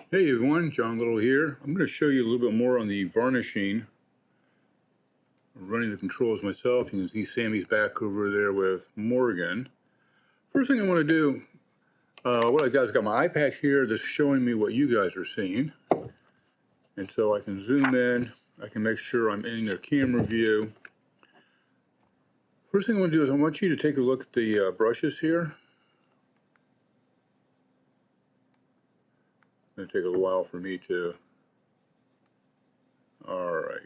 Hey everyone, John Little here. I'm going to show you a little bit more on the varnishing. I'm running the controls myself. You can see Sammy's back over there with Morgan. First thing I want to do, what I got is got my iPad here that's showing me what you guys are seeing. And so I can zoom in. I can make sure I'm in their camera view. First thing I want to do is I want you to take a look at the brushes here. It's going to take a while for me to... All right.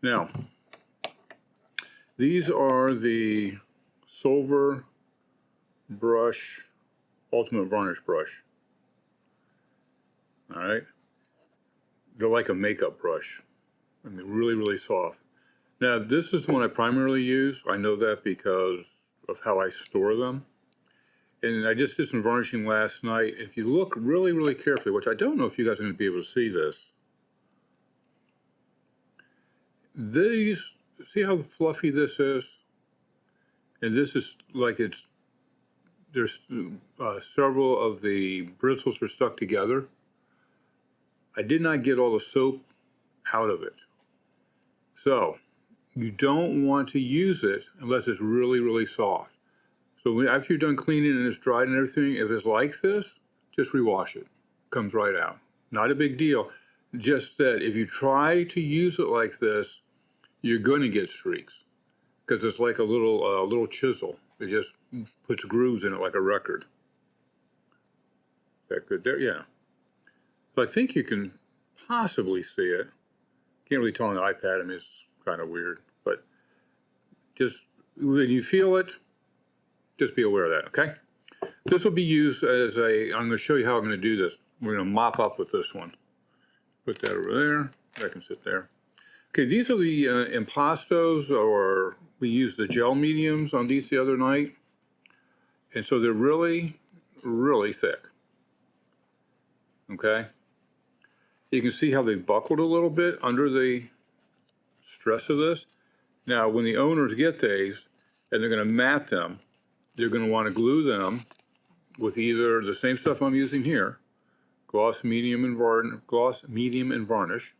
Now, these are the Silver Brush Ultimate Varnish Brush. All right. They're like a makeup brush. I mean, really, really soft. Now, this is the one I primarily use. I know that because of how I store them. And I just did some varnishing last night. If you look really, really carefully, which I don't know if you guys are going to be able to see this. These, see how fluffy this is? And this is like there's several of the bristles are stuck together. I did not get all the soap out of it. So you don't want to use it unless it's really, really soft. So after you're done cleaning and it's dried and everything, if it's like this, just rewash it. Comes right out. Not a big deal. Just that if you try to use it like this, you're going to get streaks because it's like a little chisel. It just puts grooves in it like a record. Is that good there? Yeah. So I think you can possibly see it. Can't really tell on the iPad. I mean, it's kind of weird. But just when you feel it, just be aware of that, okay? This will be used as I'm going to show you how I'm going to do this. We're going to mop up with this one. Put that over there. That can sit there. Okay, these are the Impastos, or we used the gel mediums on these the other night. And so they're really, really thick. Okay? You can see how they buckled a little bit under the stress of this. Now, when the owners get these and they're going to mat them, they're going to want to glue them with either the same stuff I'm using here, gloss, medium, and varnish.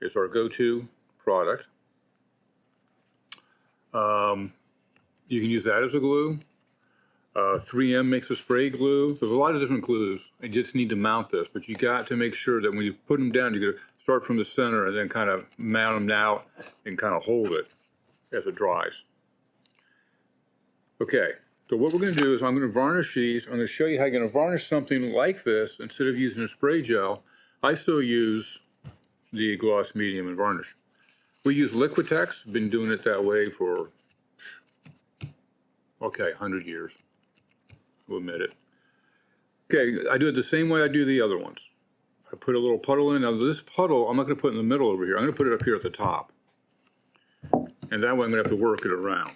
It's our go-to product. You can use that as a glue. 3M makes a spray glue. There's a lot of different glues. You just need to mount this, but you got to make sure that when you put them down, you're going to start from the center and then kind of mount them out and kind of hold it as it dries. Okay, so what we're going to do is I'm going to varnish these. I'm going to show you how you're going to varnish something like this. Instead of using a spray gel, I still use the gloss, medium, and varnish. We use Liquitex. Been doing it that way for, 100 years. We'll admit it. Okay, I do it the same way I do the other ones. I put a little puddle in. Now this puddle, I'm not going to put in the middle over here. I'm going to put it up here at the top. And that way I'm going to have to work it around.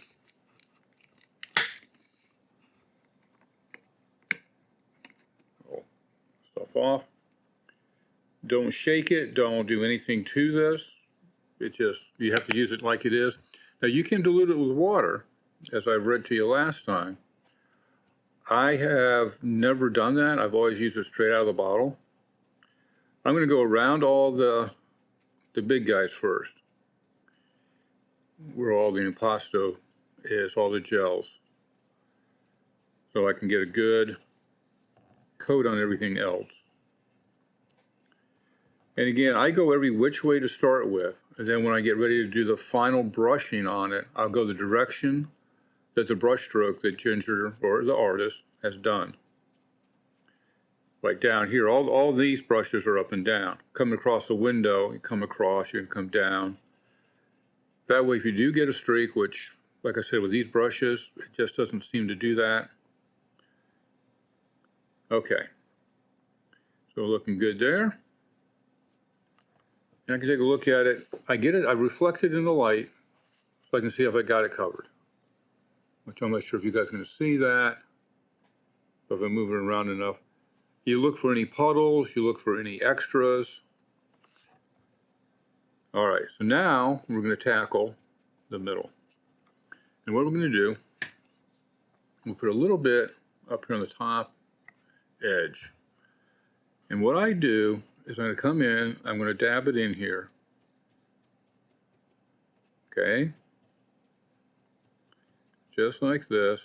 Stuff off. Don't shake it. Don't do anything to this. It just, you have to use it like it is. Now you can dilute it with water, as I've read to you last time. I have never done that. I've always used it straight out of the bottle. I'm going to go around all the big guys first, where all the impasto is, all the gels, so I can get a good coat on everything else. And again, I go every which way to start with, and then when I get ready to do the final brushing on it, I'll go the direction that the brush stroke that Ginger, or the artist, has done. Like down here, all these brushes are up and down. Coming across the window, you come across, you can come down. That way, if you do get a streak, which, like I said, with these brushes, it just doesn't seem to do that. Okay. So looking good there. And I can take a look at it. I reflect it in the light so I can see if I got it covered. Which I'm not sure if you guys are going to see that. If I move it around enough. You look for any puddles, you look for any extras. All right, so now we're going to tackle the middle. And what we're going to do, we'll put a little bit up here on the top edge. And what I do is I'm going to come in, I'm going to dab it in here. Okay? Just like this.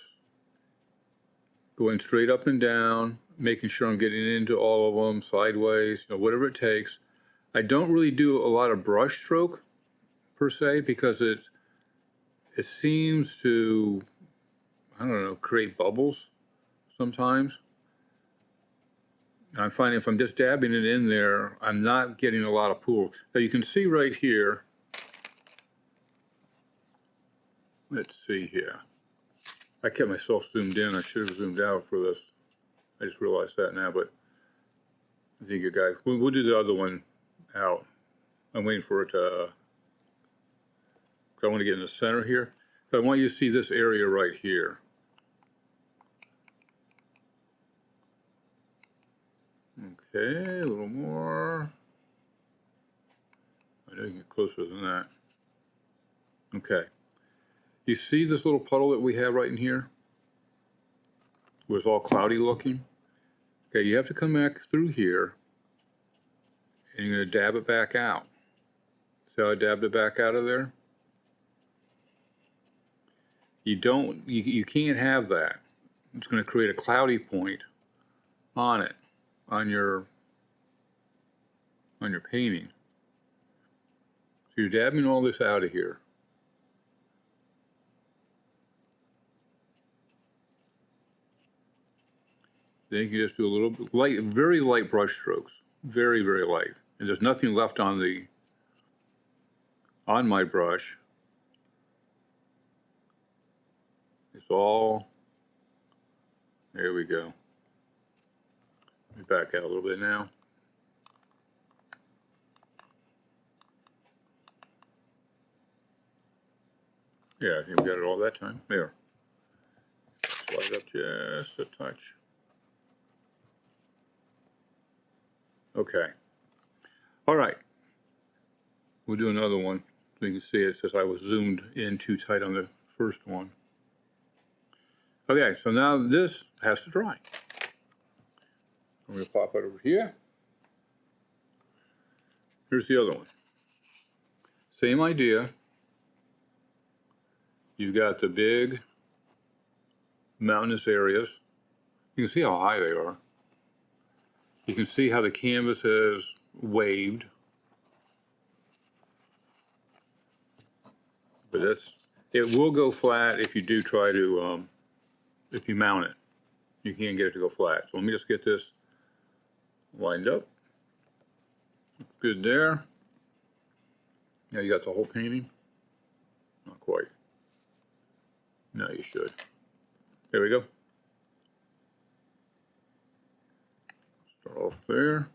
Going straight up and down, making sure I'm getting into all of them, sideways, whatever it takes. I don't really do a lot of brush stroke per se because it seems to, I don't know, create bubbles sometimes. I'm finding if I'm just dabbing it in there, I'm not getting a lot of pool. Now you can see right here, let's see here. I kept myself zoomed in. I should have zoomed out for this. I just realized that now, but I think you guys, we'll do the other one out. I'm waiting for it to, I want to get in the center here. So I want you to see this area right here. Okay, a little more. I know you can get closer than that. Okay. You see this little puddle that we have right in here? Where it's all cloudy looking? Okay, you have to come back through here and you're going to dab it back out. See how I dabbed it back out of there? You can't have that. It's going to create a cloudy point on it, on your painting. So you're dabbing all this out of here. Then you can just do a little bit light, very light brush strokes, very, very light. And there's nothing left on my brush. It's all, there we go. Let me back out a little bit now. Yeah, I think we got it all that time. There. Slide up just a touch. Okay. All right. We'll do another one. So you can see it says I was zoomed in too tight on the first one. Okay, so now this has to dry. I'm going to pop it over here. Here's the other one. Same idea. You've got the big mountainous areas. You can see how high they are. You can see how the canvas is waved. But it will go flat if you do try to, if you mount it. You can't get it to go flat. So let me just get this lined up. Good there. Now you got the whole painting? Not quite. No, you should. There we go. Start off there.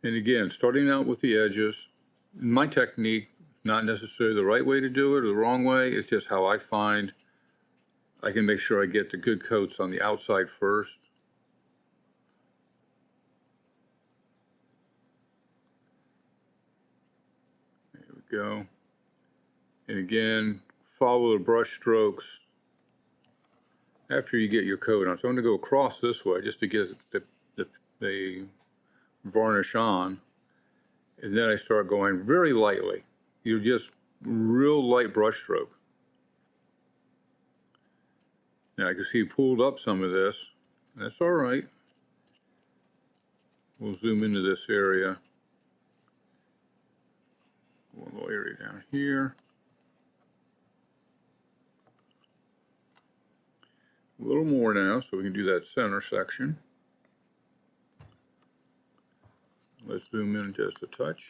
And again, starting out with the edges. My technique, not necessarily the right way to do it or the wrong way. It's just how I find I can make sure I get the good coats on the outside first. There we go. And again, follow the brush strokes after you get your coat on. So I'm going to go across this way just to get the varnish on. And then I start going very lightly. You're just real light brush stroke. Now I can see you pulled up some of this. That's all right. We'll zoom into this area. One little area down here. A little more now, so we can do that center section. Let's zoom in just a touch.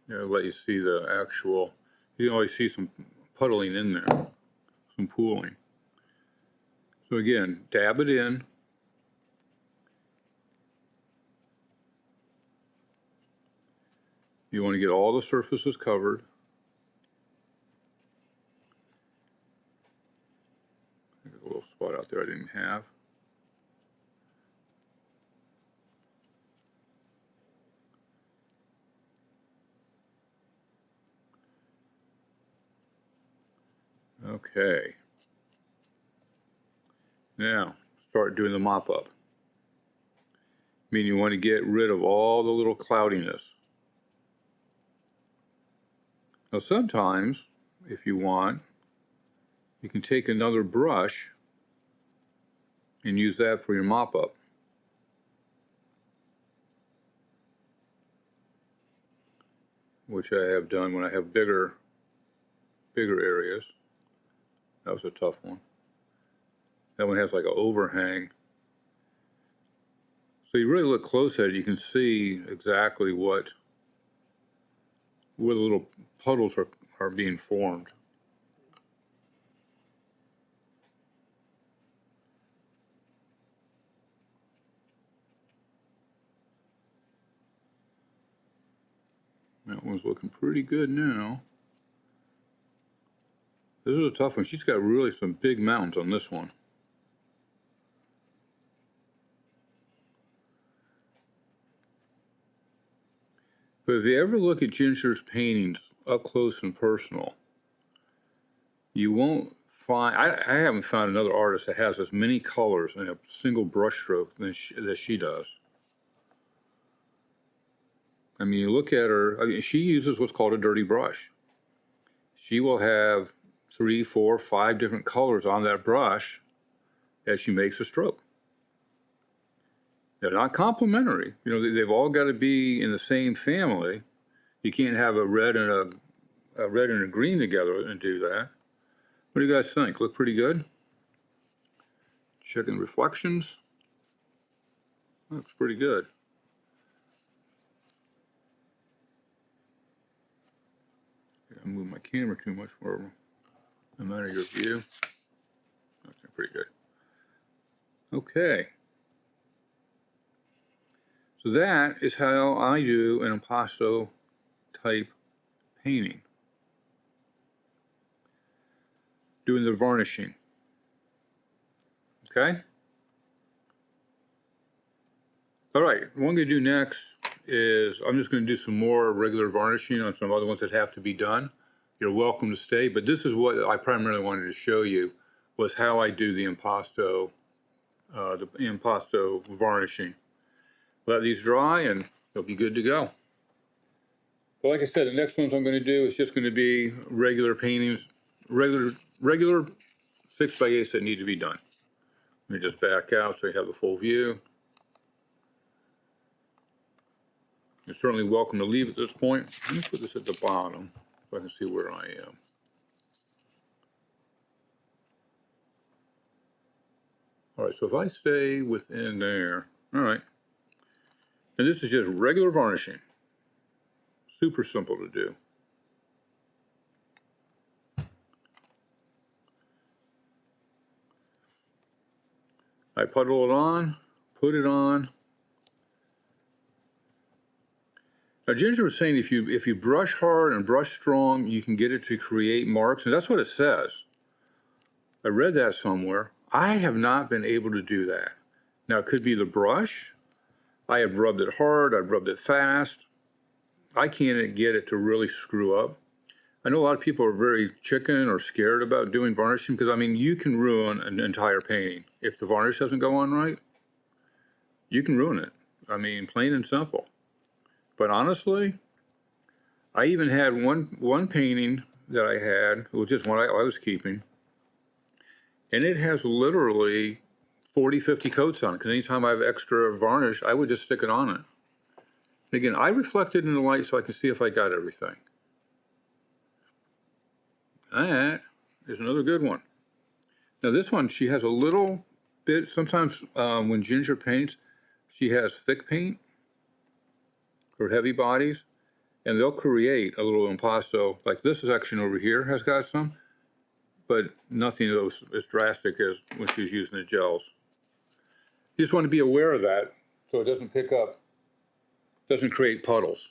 Yeah, I'll let you see the actual, you can always see some puddling in there, some pooling. So again, dab it in. You want to get all the surfaces covered. There's a little spot out there I didn't have. Okay. Now, start doing the mop up. Meaning you want to get rid of all the little cloudiness. Now sometimes, if you want, you can take another brush and use that for your mop up. Which I have done when I have bigger areas. That was a tough one. That one has like an overhang. So you really look close at it, you can see exactly where the little puddles are being formed. That one's looking pretty good now. This is a tough one. She's got really some big mountains on this one. But if you ever look at Ginger's paintings up close and personal, you won't find, I haven't found another artist that has as many colors in a single brush stroke that she does. I mean, you look at her, I mean, she uses what's called a dirty brush. She will have 3, 4, 5 different colors on that brush as she makes a stroke. They're not complementary. You know, they've all got to be in the same family. You can't have a red and a green together and do that. What do you guys think? Look pretty good? Checking reflections. Looks pretty good. I move my camera too much for a matter of your view. Okay, pretty good. Okay. So that is how I do an impasto type painting. Doing the varnishing. Okay? All right, what I'm going to do next is I'm just going to do some more regular varnishing on some other ones that have to be done. You're welcome to stay, but this is what I primarily wanted to show you, was how I do the impasto varnishing. Let these dry and they'll be good to go. But like I said, the next ones I'm going to do is just going to be regular paintings, regular 6x8s that need to be done. Let me just back out so you have the full view. You're certainly welcome to leave at this point. Let me put this at the bottom so I can see where I am. All right, so if I stay within there, all right. And this is just regular varnishing. Super simple to do. I puddle it on, put it on. Now Ginger was saying if you brush hard and brush strong, you can get it to create marks, and that's what it says. I read that somewhere. I have not been able to do that. Now it could be the brush. I have rubbed it hard, I've rubbed it fast. I can't get it to really screw up. I know a lot of people are very chicken or scared about doing varnishing because, I mean, you can ruin an entire painting. If the varnish doesn't go on right, you can ruin it. I mean, plain and simple. But honestly, I even had one painting that I had, it was just one I was keeping, and it has literally 40, 50 coats on it, because anytime I have extra varnish, I would just stick it on it. And again, I reflected in the light so I can see if I got everything. That is another good one. Now this one, she has a little bit, sometimes when Ginger paints, she has thick paint or heavy bodies, and they'll create a little impasto, like this section over here has got some, but nothing as drastic as when she's using the gels. You just want to be aware of that so it doesn't pick up, doesn't create puddles.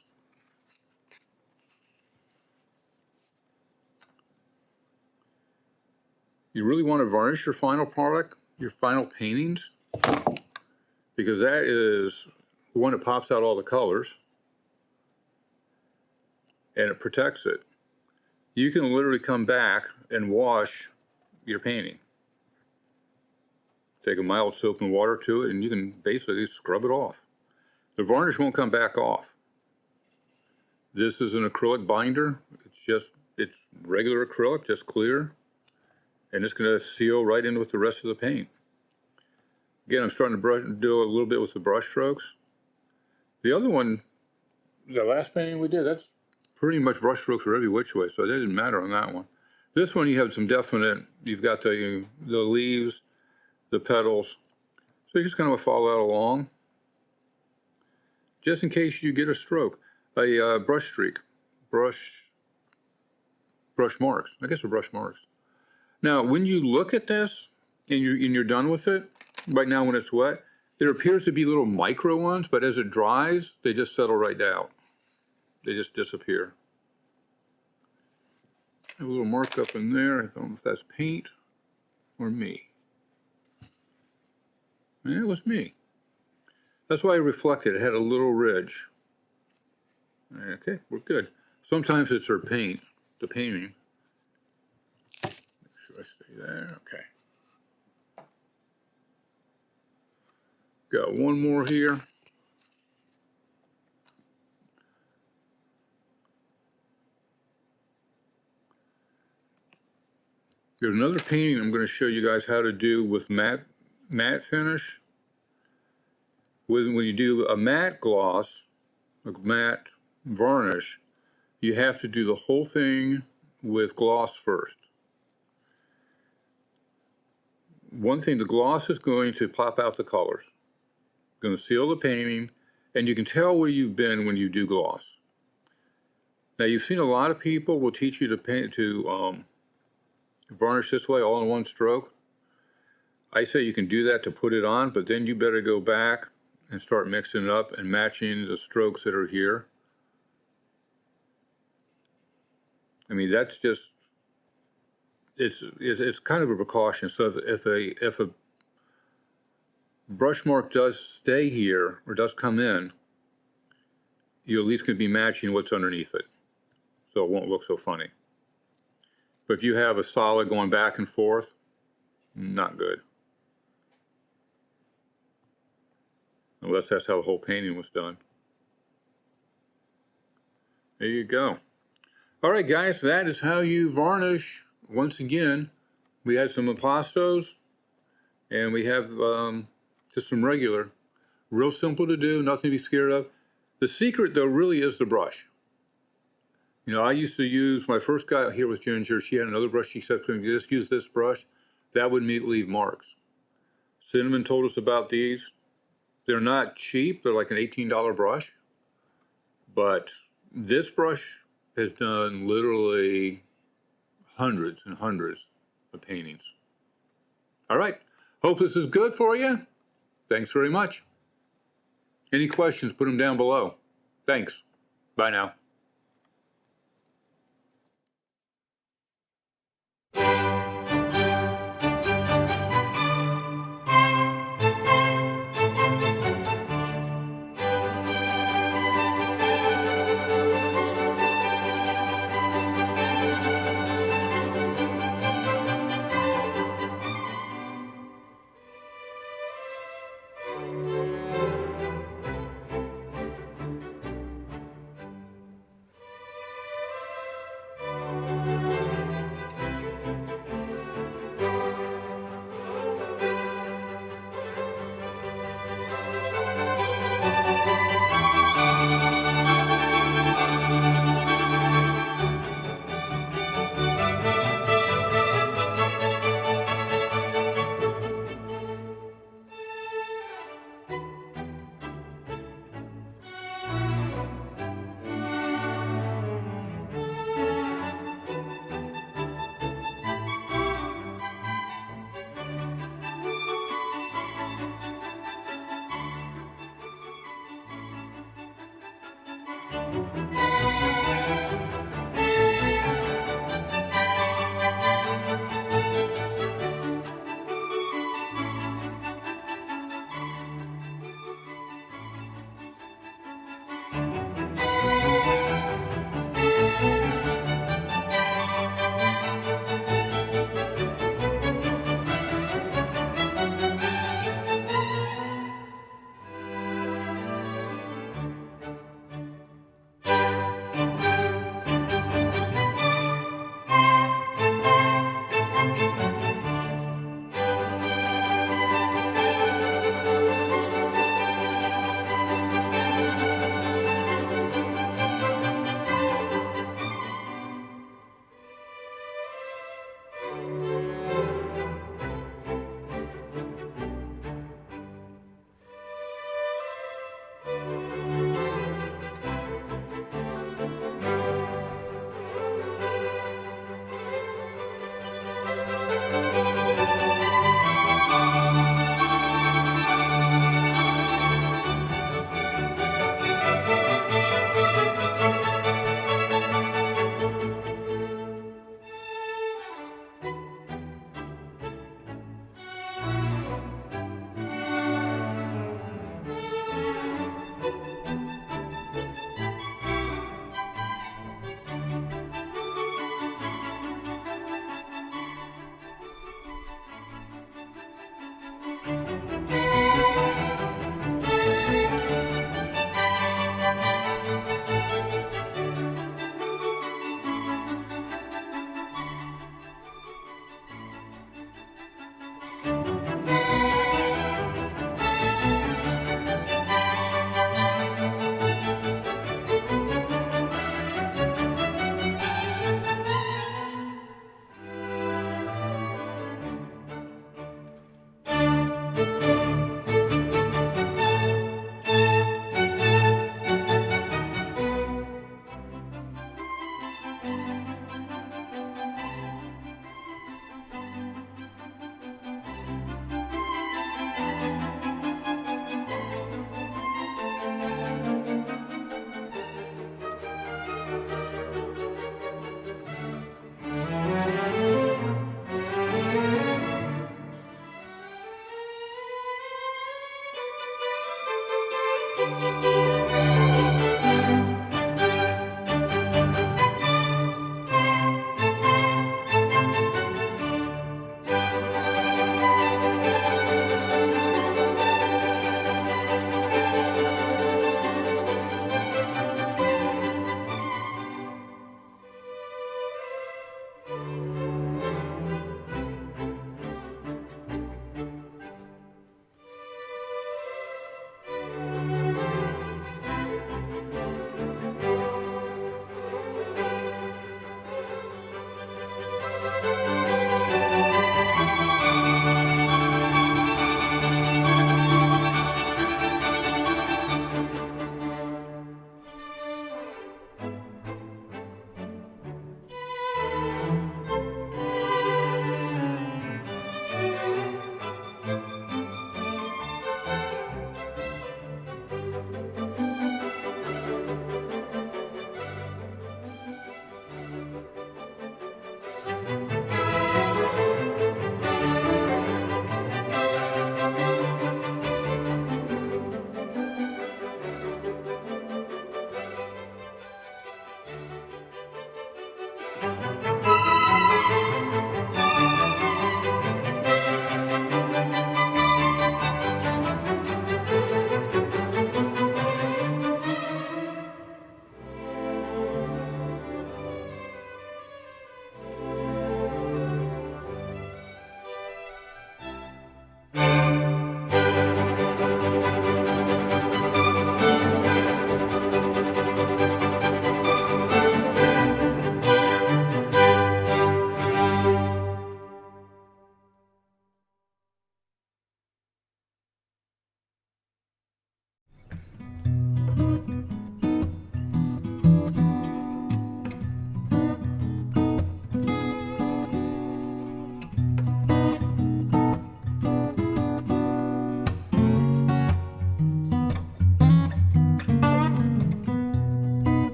You really want to varnish your final product, your final paintings, because that is the one that pops out all the colors and it protects it. You can literally come back and wash your painting. Take a mild soap and water to it, and you can basically scrub it off. The varnish won't come back off. This is an acrylic binder. It's regular acrylic, just clear, and it's going to seal right in with the rest of the paint. Again, I'm starting to do a little bit with the brush strokes. The other one, the last painting we did, that's pretty much brush strokes are every which way, so that didn't matter on that one. This one, you have some definite, you've got the leaves, the petals, so you just kind of follow that along, just in case you get a stroke, a brush streak, brush marks. I guess they're brush marks. Now, when you look at this and you're done with it, right now when it's wet, there appears to be little micro ones, but as it dries, they just settle right down. They just disappear. I have a little mark up in there. I don't know if that's paint or me. Yeah, it was me. That's why I reflected. It had a little ridge. Okay, we're good. Sometimes it's our paint, the painting. Make sure I stay there. Okay. Got one more here. There's another painting I'm going to show you guys how to do with matte finish. When you do a matte gloss, a matte varnish, you have to do the whole thing with gloss first. One thing, the gloss is going to pop out the colors, going to seal the painting, and you can tell where you've been when you do gloss. Now, you've seen a lot of people will teach you to varnish this way all in one stroke. I say you can do that to put it on, but then you better go back and start mixing it up and matching the strokes that are here. I mean, that's just, it's kind of a precaution. So if a brush mark does stay here or does come in, you at least can be matching what's underneath it, so it won't look so funny. But if you have a solid going back and forth, not good. Unless that's how the whole painting was done. There you go. All right, guys, that is how you varnish. Once again, we had some impastos, and we have just some regular. Real simple to do, nothing to be scared of. The secret, though, really is the brush. You know, I used to use, my first guy here with Ginger, she had another brush, she said, just use this brush. That would leave marks. Cinnamon told us about these. They're not cheap, they're like an $18 brush. But this brush has done literally hundreds and hundreds of paintings. All right, hope this is good for you. Thanks very much. Any questions, put them down below. Thanks. Bye now.